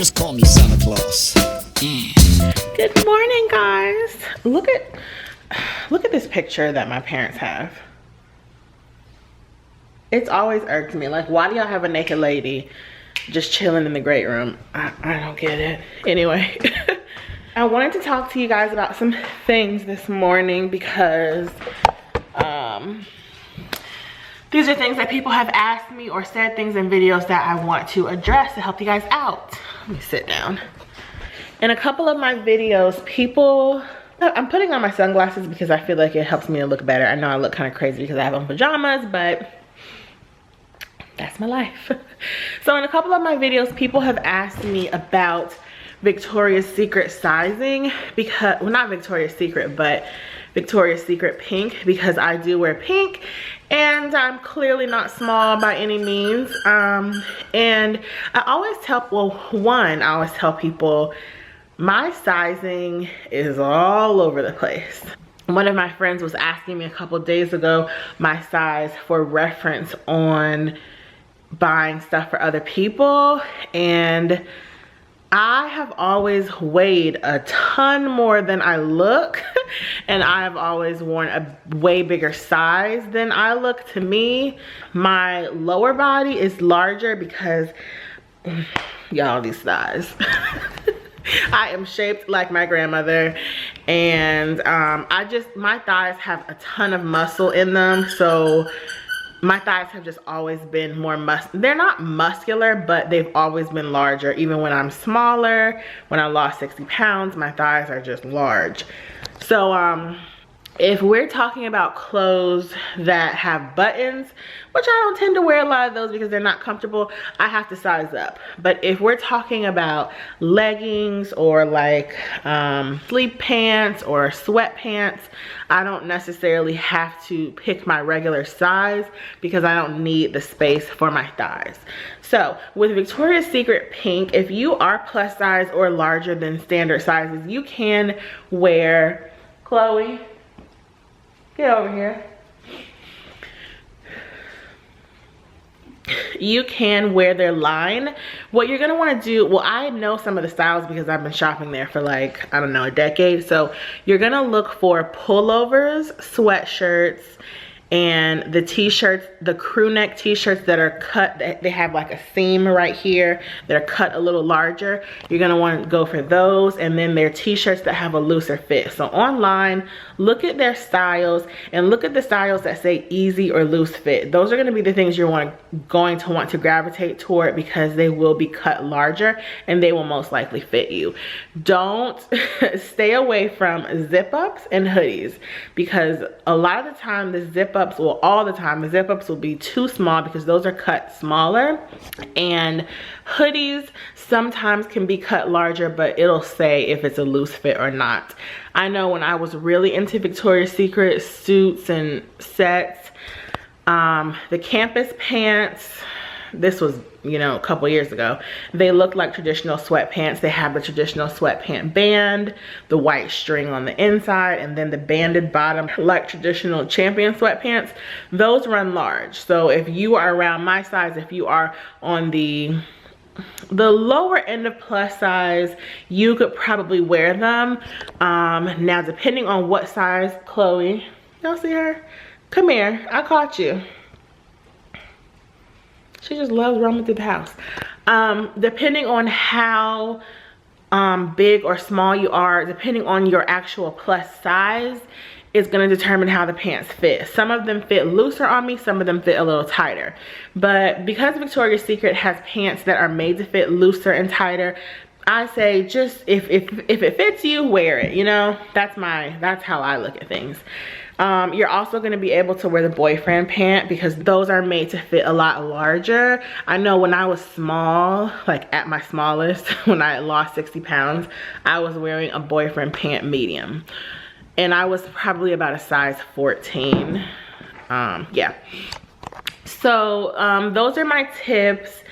Just call me Santa Claus. Good morning, guys. Look at this picture that my parents have. It's always irked me. Like, why do y'all have a naked lady just chilling in the great room? I don't get it. Anyway, I wanted to talk to you guys about some things this morning because these are things that people have asked me or said things in videos that I want to address to help you guys out. Let me sit down. In a couple of my videos, I'm putting on my sunglasses because I feel like it helps me to look better. I know I look kind of crazy because I have on pajamas, but that's my life. So in a couple of my videos, people have asked me about Victoria's Secret sizing because, well, not Victoria's Secret, but Victoria's Secret pink, because I do wear pink and I'm clearly not small by any means. And I always tell, I always tell people my sizing is all over the place. One of my friends was asking me a couple days ago my size for reference on buying stuff for other people, and I have always weighed a ton more than I look, and I have always worn a way bigger size than I look. To me, my lower body is larger because, y'all, these thighs. I am shaped like my grandmother, and my thighs have a ton of muscle in them, so my thighs have just always been more they're not muscular, but they've always been larger. Even when I'm smaller, when I lost 60 pounds, my thighs are just large. So if we're talking about clothes that have buttons, which I don't tend to wear a lot of those because they're not comfortable, I have to size up. But if we're talking about leggings or like sleep pants or sweatpants, I don't necessarily have to pick my regular size because I don't need the space for my thighs. So with Victoria's Secret pink, if you are plus size or larger than standard sizes, you can wear, Chloe, get over here. You can wear their line. What you're gonna wanna do, well, I know some of the styles because I've been shopping there for like, I don't know, a decade. So you're gonna look for pullovers, sweatshirts, and the t-shirts, the crew neck t-shirts that are cut, they have like a seam right here that are cut a little larger. You're gonna want to go for those, and then their t-shirts that have a looser fit. So online, look at their styles and look at the styles that say easy or loose fit. Those are gonna be the things you're going to want to gravitate toward because they will be cut larger and they will most likely fit you. Don't stay away from zip ups and hoodies because a lot of the time the zip ups, well, all the time the zip ups will be too small because those are cut smaller, and hoodies sometimes can be cut larger, but it'll say if it's a loose fit or not. I know when I was really into Victoria's Secret suits and sets, the campus pants, this was, you know, a couple years ago, they look like traditional sweatpants. They have the traditional sweatpant band, the white string on the inside, and then the banded bottom like traditional Champion sweatpants. Those run large. So if you are around my size, if you are on the lower end of plus size, you could probably wear them. Now depending on what size, Chloe, y'all see her? Come here, I caught you. She just loves roaming through the house. Depending on how big or small you are, depending on your actual plus size, is going to determine how the pants fit. Some of them fit looser on me, some of them fit a little tighter. But because Victoria's Secret has pants that are made to fit looser and tighter, I say just if it fits you, wear it. You know, that's how I look at things. You're also going to be able to wear the boyfriend pant because those are made to fit a lot larger. I know when I was small, like at my smallest, when I lost 60 pounds, I was wearing a boyfriend pant medium. And I was probably about a size 14. Yeah. So those are my tips.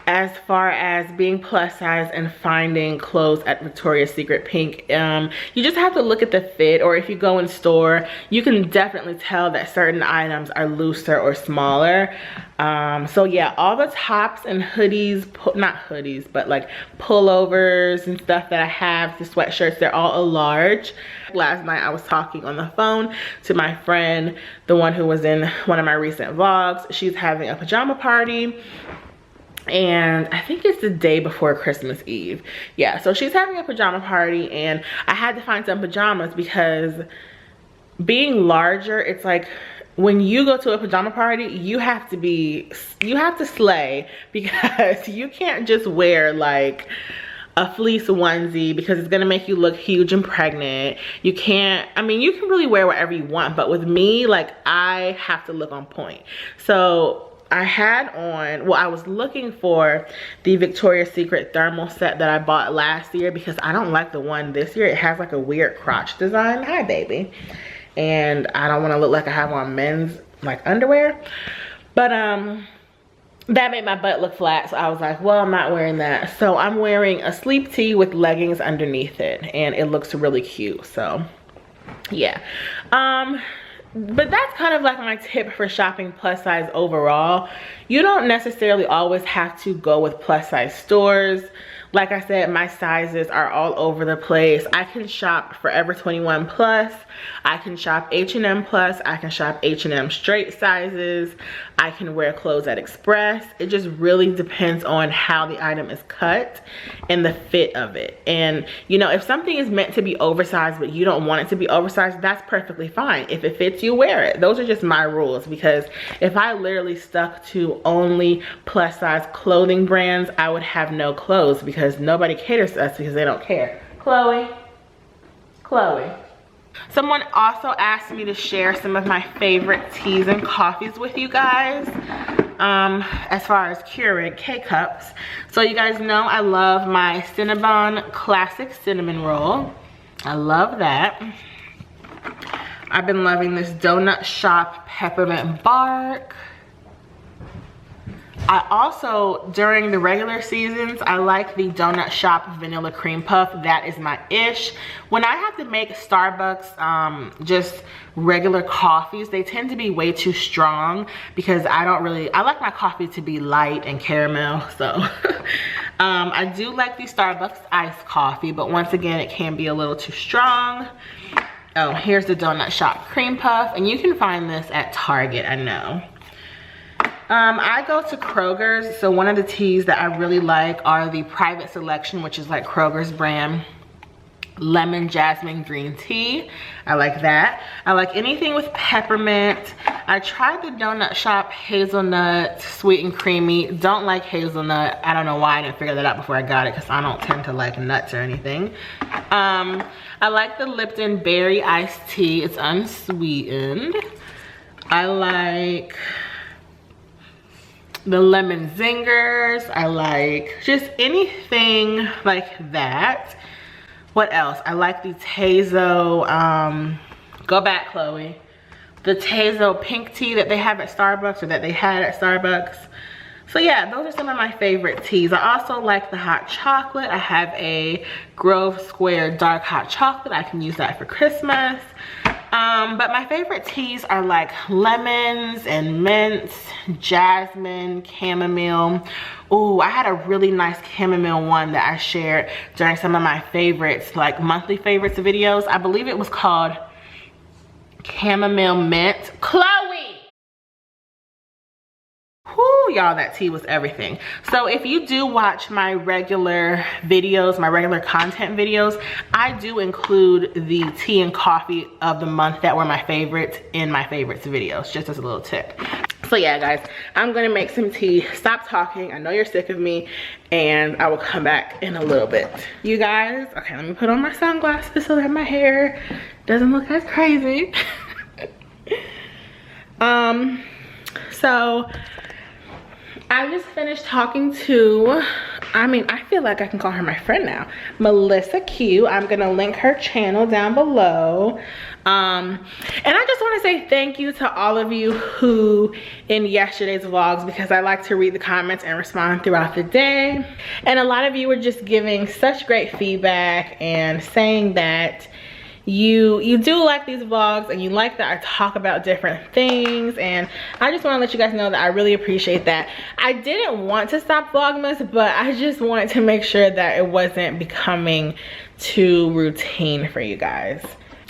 as far as being plus size and finding clothes at Victoria's Secret Pink. You just have to look at the fit, or if you go in store, you can definitely tell that certain items are looser or smaller. So yeah, all the tops and hoodies, not hoodies, but like pullovers and stuff that I have, the sweatshirts, they're all a large. Last night I was talking on the phone to my friend, the one who was in one of my recent vlogs. She's having a pajama party, and I think it's the day before Christmas Eve. Yeah, so she's having a pajama party, and I had to find some pajamas because being larger, it's like when you go to a pajama party, you have to slay, because you can't just wear like a fleece onesie because it's gonna make you look huge and pregnant. You can't, I mean, you can really wear whatever you want, but with me, like, I have to look on point. So I had on, well, I was looking for the Victoria's Secret thermal set that I bought last year because I don't like the one this year. It has like a weird crotch design. Hi, baby. And I don't want to look like I have on men's like underwear. But that made my butt look flat, so I was like, well, I'm not wearing that. So I'm wearing a sleep tee with leggings underneath it, and it looks really cute. So yeah. But that's kind of like my tip for shopping plus size overall. You don't necessarily always have to go with plus size stores. Like I said, my sizes are all over the place. I can shop Forever 21 plus, I can shop H&M plus, I can shop H&M straight sizes, I can wear clothes at Express. It just really depends on how the item is cut and the fit of it. And you know, if something is meant to be oversized but you don't want it to be oversized, that's perfectly fine. If it fits you, wear it. Those are just my rules, because if I literally stuck to only plus size clothing brands, I would have no clothes, because nobody caters to us because they don't care. Chloe. Someone also asked me to share some of my favorite teas and coffees with you guys, as far as Keurig K-Cups. So you guys know I love my Cinnabon Classic Cinnamon Roll. I love that. I've been loving this Donut Shop Peppermint Bark. I also, during the regular seasons, I like the Donut Shop Vanilla Cream Puff. That is my ish. When I have to make Starbucks, just regular coffees, they tend to be way too strong, because I like my coffee to be light and caramel. So I do like the Starbucks iced coffee, but once again, it can be a little too strong. Oh, here's the Donut Shop Cream Puff, and you can find this at Target, I know. I go to Kroger's, so one of the teas that I really like are the Private Selection, which is like Kroger's brand lemon jasmine green tea. I like that. I like anything with peppermint. I tried the Donut Shop hazelnut sweet and creamy. Don't like hazelnut. I don't know why I didn't figure that out before I got it, because I don't tend to like nuts or anything. I like the Lipton berry iced tea. It's unsweetened. I like the lemon zingers. I like just anything like that. What else? I like the Tazo, go back, Chloe. The Tazo pink tea that they have at Starbucks, or that they had at Starbucks. So yeah, those are some of my favorite teas. I also like the hot chocolate. I have a Grove Square dark hot chocolate. I can use that for Christmas. But my favorite teas are like lemons and mints, jasmine, chamomile. Ooh, I had a really nice chamomile one that I shared during some of my favorites, like monthly favorites videos. I believe it was called Chamomile Mint. Chloe! Whoo, y'all, that tea was everything. So if you do watch my regular videos, my regular content videos, I do include the tea and coffee of the month that were my favorites in my favorites videos, just as a little tip. So yeah, guys, I'm gonna make some tea. Stop talking. I know you're sick of me, and I will come back in a little bit. You guys, okay, let me put on my sunglasses so that my hair doesn't look as crazy. So I just finished talking to I mean, I feel like I can call her my friend now. MelissaQ. I'm gonna link her channel down below. And I just want to say thank you to all of you who in yesterday's vlogs, because I like to read the comments and respond throughout the day. And a lot of you were just giving such great feedback and saying that you do like these vlogs and you like that I talk about different things, and I just want to let you guys know that I really appreciate that. I didn't want to stop Vlogmas, but I just wanted to make sure that it wasn't becoming too routine for you guys.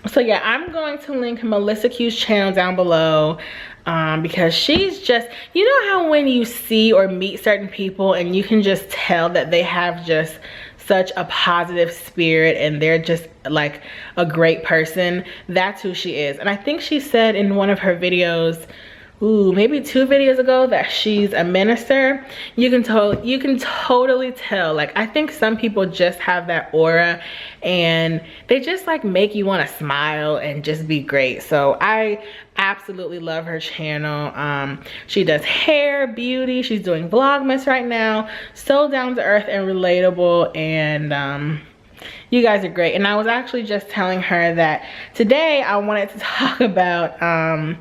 So yeah, I'm going to link MelissaQ's channel down below, because she's just, you know how when you see or meet certain people and you can just tell that they have just such a positive spirit and they're just like a great person. That's who she is. And I think she said in one of her videos, maybe 2 videos ago, that she's a minister. You can totally tell. Like, I think some people just have that aura and they just like make you want to smile and just be great. So I absolutely love her channel. She does hair, beauty. She's doing Vlogmas right now. So down to earth and relatable, and you guys are great. And I was actually just telling her that today I wanted to talk about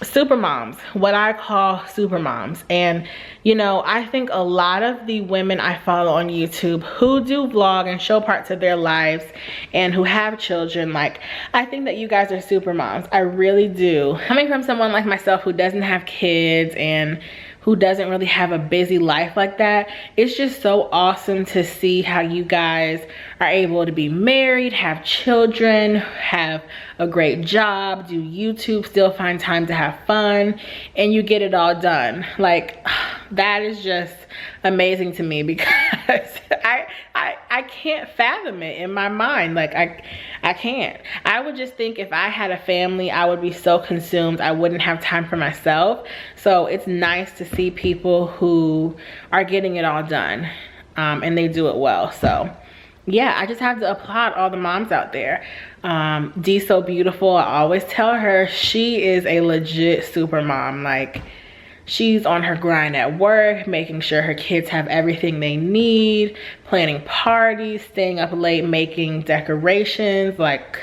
super moms, what I call super moms. And you know, I think a lot of the women I follow on YouTube who do vlog and show parts of their lives and who have children, like, I think that you guys are super moms. I really do. Coming from someone like myself who doesn't have kids and who doesn't really have a busy life like that, it's just so awesome to see how you guys are able to be married, have children, have a great job, do YouTube, still find time to have fun, and you get it all done. Like, that is just amazing to me, because I can't fathom it in my mind. Like, I can't. I would just think if I had a family, I would be so consumed I wouldn't have time for myself. So it's nice to see people who are getting it all done, and they do it well. So yeah, I just have to applaud all the moms out there. D So Beautiful, I always tell her she is a legit super mom. Like, she's on her grind at work, making sure her kids have everything they need, planning parties, staying up late, making decorations. Like,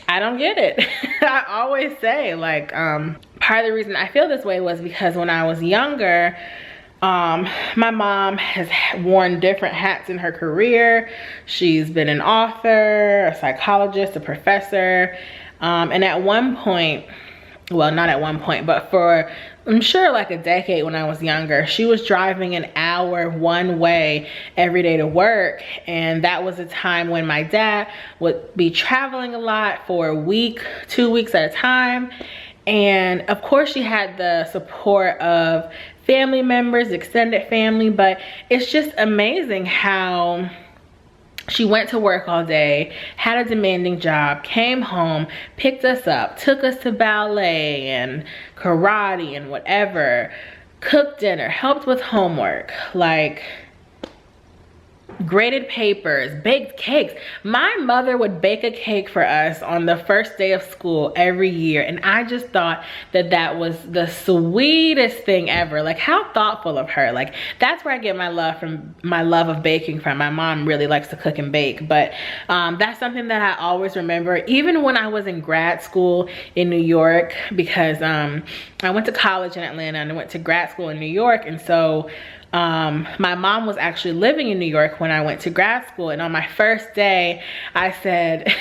I don't get it. I always say, like, part of the reason I feel this way was because when I was younger, my mom has worn different hats in her career. She's been an author, a psychologist, a professor, and at one point, well, not at one point, but for, I'm sure, like a decade when I was younger, she was driving an hour one way every day to work. And that was a time when my dad would be traveling a lot for a week, 2 weeks at a time. And of course she had the support of family members, extended family, but it's just amazing how she went to work all day, had a demanding job, came home, picked us up, took us to ballet and karate and whatever, cooked dinner, helped with homework, like, graded papers, baked cakes. My mother would bake a cake for us on the first day of school every year, and I just thought that that was the sweetest thing ever. Like, how thoughtful of her. Like, that's where I get my love of baking from. My mom really likes to cook and bake, but that's something that I always remember, even when I was in grad school in New York, because I went to college in Atlanta and I went to grad school in New York. And so my mom was actually living in New York when I went to grad school, and on my first day I said,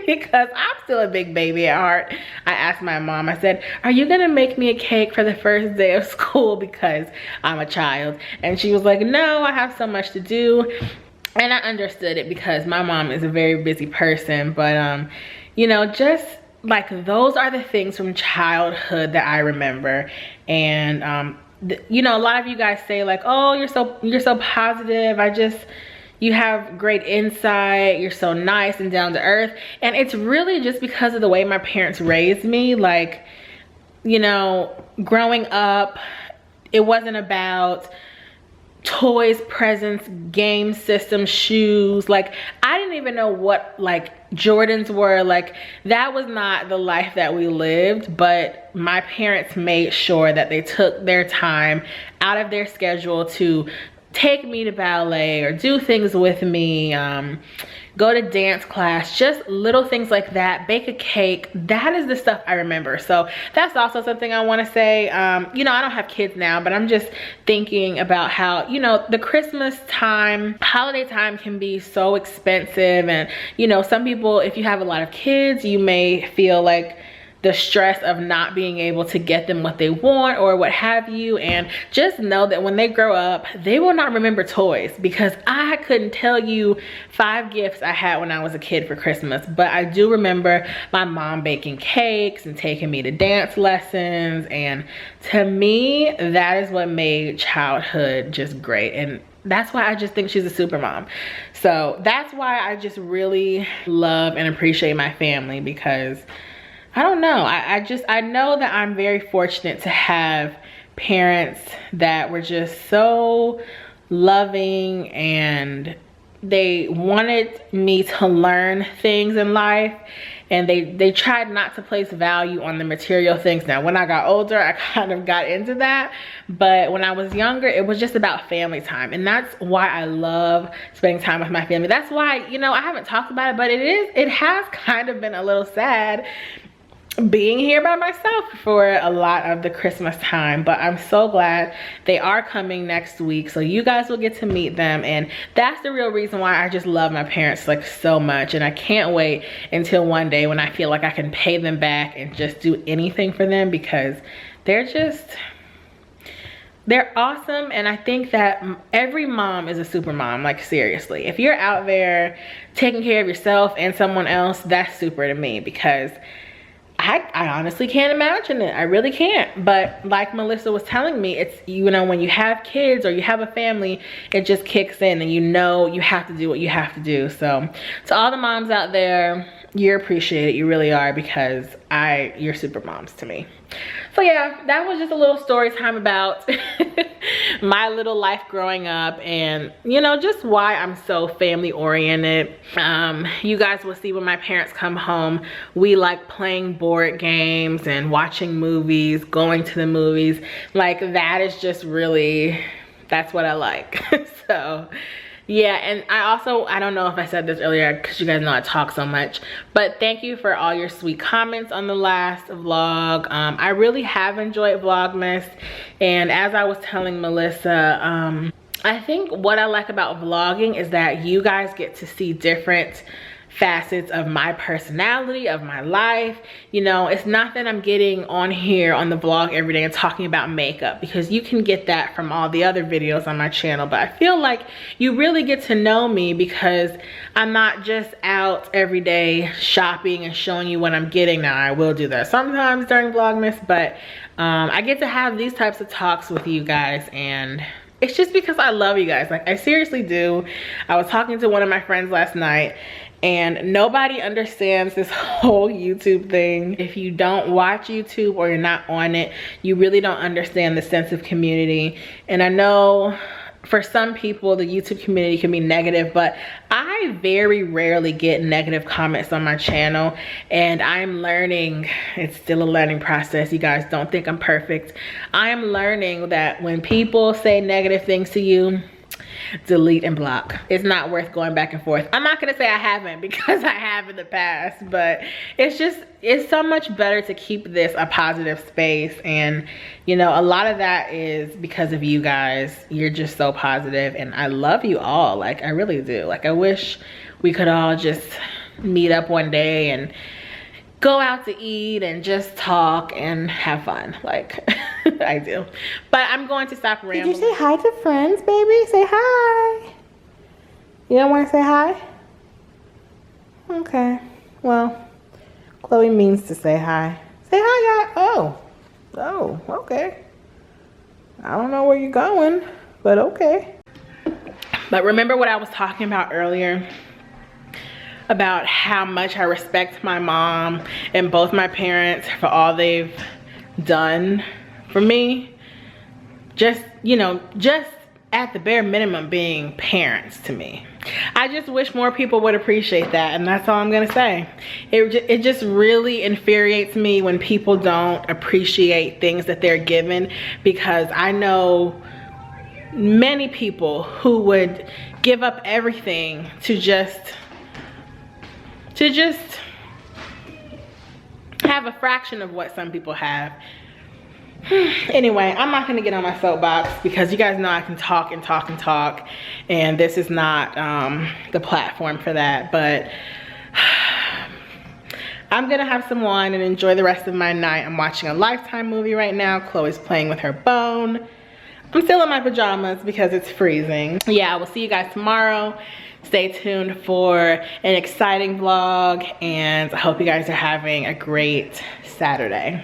because I'm still a big baby at heart, I asked my mom, I said, are you gonna make me a cake for the first day of school because I'm a child? And she was like, no, I have so much to do. And I understood it because my mom is a very busy person, but you know, just like, those are the things from childhood that I remember. And you know, a lot of you guys say, like, oh, you're so positive, you have great insight, you're so nice and down to earth. And it's really just because of the way my parents raised me. Like, you know, growing up, it wasn't about toys, presents, game systems, shoes. Like, I didn't even know what like Jordans were. Like, that was not the life that we lived, but my parents made sure that they took their time out of their schedule to take me to ballet or do things with me, go to dance class, just little things like that, bake a cake. That is the stuff I remember. So that's also something I want to say. You know, I don't have kids now, but I'm just thinking about how, you know, the Christmas time, holiday time can be so expensive. And, you know, some people, if you have a lot of kids, you may feel like the stress of not being able to get them what they want or what have you. And just know that when they grow up, they will not remember toys, because I couldn't tell you 5 gifts I had when I was a kid for Christmas. But I do remember my mom baking cakes and taking me to dance lessons. And to me, that is what made childhood just great. And that's why I just think she's a super mom. So that's why I just really love and appreciate my family, because I don't know. I know that I'm very fortunate to have parents that were just so loving, and they wanted me to learn things in life, and they tried not to place value on the material things. Now, when I got older, I kind of got into that, but when I was younger, it was just about family time. And that's why I love spending time with my family. That's why, you know, I haven't talked about it, but it has kind of been a little sad being here by myself for a lot of the Christmas time. But I'm so glad they are coming next week, so you guys will get to meet them. And that's the real reason why I just love my parents like so much. And I can't wait until one day when I feel like I can pay them back and just do anything for them, because they're awesome. And I think that every mom is a super mom. Like, seriously, if you're out there taking care of yourself and someone else, that's super to me, because I honestly can't imagine it. I really can't. But like Melissa was telling me, it's, you know, when you have kids or you have a family, it just kicks in, and you know you have to do what you have to do. So to all the moms out there, you're appreciated. You really are, because you're super moms to me. So yeah, that was just a little story time about my little life growing up, and you know, just why I'm so family oriented. You guys will see when my parents come home, we like playing board games and watching movies, going to the movies. Like, that is just really, that's what I like. So yeah, and I don't know if I said this earlier, because you guys know I talk so much, but thank you for all your sweet comments on the last vlog. I really have enjoyed Vlogmas, and as I was telling Melissa, I think what I like about vlogging is that you guys get to see different facets of my personality, of my life. You know, it's not that I'm getting on here on the vlog every day and talking about makeup, because you can get that from all the other videos on my channel. But I feel like you really get to know me, because I'm not just out every day shopping and showing you what I'm getting. Now, I will do that sometimes during Vlogmas, but I get to have these types of talks with you guys, and it's just because I love you guys. Like, I seriously do. I was talking to one of my friends last night, and nobody understands this whole YouTube thing. If you don't watch YouTube or you're not on it, you really don't understand the sense of community. And I know for some people the YouTube community can be negative, but I very rarely get negative comments on my channel, and I'm learning. It's still a learning process. You guys, don't think I'm perfect. I am learning that when people say negative things to you, delete and block. It's not worth going back and forth. I'm not gonna say I haven't, because I have in the past, but it's so much better to keep this a positive space. And you know, a lot of that is because of you guys. You're just so positive, and I love you all. Like, I really do. Like, I wish we could all just meet up one day and go out to eat and just talk and have fun. Like, I do. But I'm going to stop rambling. Did you say hi to friends, baby? Say hi. You don't want to say hi? Okay. Well, Chloe means to say hi. Say hi, guys. Oh, okay. I don't know where you're going, but okay. But remember what I was talking about earlier? About how much I respect my mom and both my parents for all they've done for me. Just, you know, just at the bare minimum being parents to me. I just wish more people would appreciate that, and that's all I'm gonna say. It just really infuriates me when people don't appreciate things that they're given, because I know many people who would give up everything to just have a fraction of what some people have. Anyway, I'm not gonna get on my soapbox because you guys know I can talk and talk and talk, and this is not the platform for that. But I'm gonna have some wine and enjoy the rest of my night. I'm watching a Lifetime movie right now. Chloe's playing with her bone. I'm still in my pajamas because it's freezing. Yeah, I will see you guys tomorrow. Stay tuned for an exciting vlog, and I hope you guys are having a great Saturday.